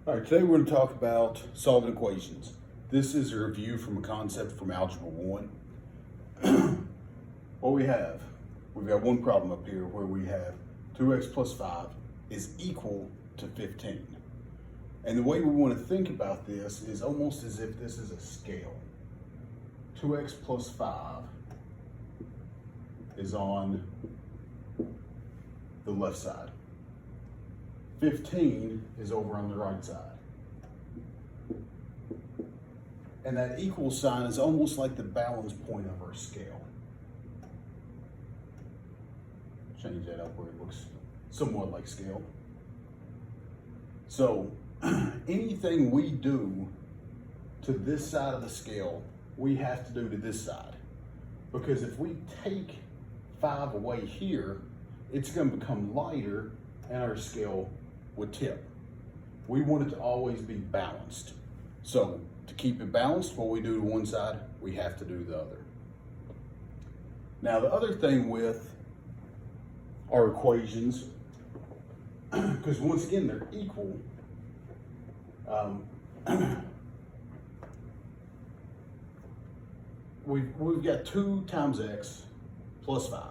All right, today we're going to talk about solving equations. This is a review from a concept from Algebra 1. What we've got one problem up here where we have 2x plus 5 is equal to 15. And the way we want to think about this is almost as if this is a scale. 2x plus 5 is on the left side. 15 is over on the right side. And that equal sign is almost like the balance point of our scale. Change that up where it looks somewhat like scale. So anything we do to this side of the scale, we have to do to this side. Because if we take 5 away here, it's going to become lighter and our scale would tip. We want it to always be balanced. So to keep it balanced, what we do to one side, we have to do the other. Now the other thing with our equations, because once again they're equal, we've got 2 times x plus 5.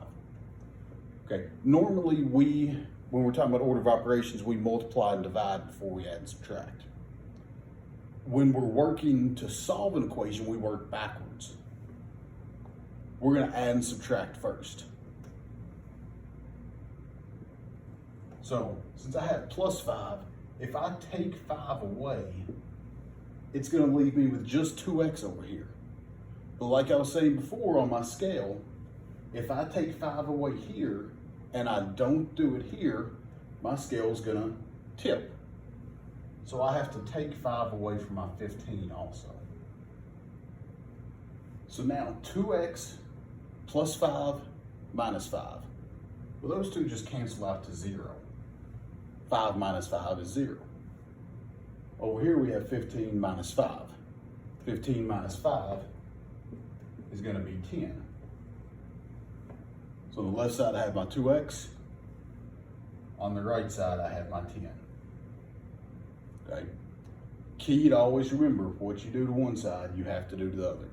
Okay, normally when we're talking about order of operations, we multiply and divide before we add and subtract. When we're working to solve an equation, we work backwards. We're going to add and subtract first. So since I have plus 5, if I take 5 away, it's going to leave me with just 2x over here. But like I was saying before on my scale, if I take 5 away here and I don't do it here, my scale is going to tip. So I have to take 5 away from my 15 also. So now 2x plus 5 minus 5. Well, those two just cancel out to 0. 5 minus 5 is 0. Over here we have 15 minus 5. 15 minus 5 is going to be 10. So on the left side I have my 2x. On the right side I have my 10. Okay. Key to always remember, what you do to one side, you have to do to the other.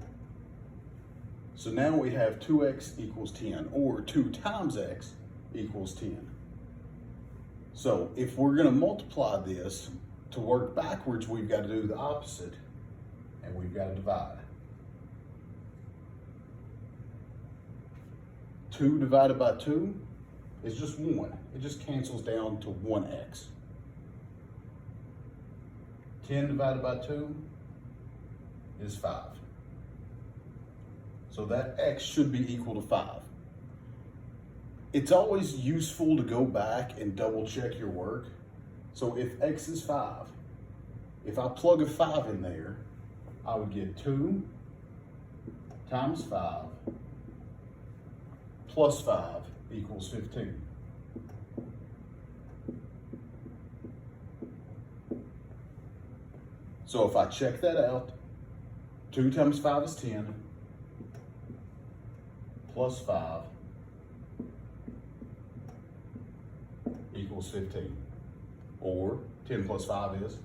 So now we have 2x equals 10, or 2 times x equals 10. So if we're going to multiply this, to work backwards, we've got to do the opposite, and we've got to divide. 2 divided by 2 is just 1. It just cancels down to 1x. 10 divided by 2 is 5. So that x should be equal to 5. It's always useful to go back and double check your work. So if x is 5, if I plug a 5 in there, I would get 2 times 5 plus 5 equals 15. So if I check that out, 2 times 5 is 10, plus 5 equals 15. Or 10 plus 5 is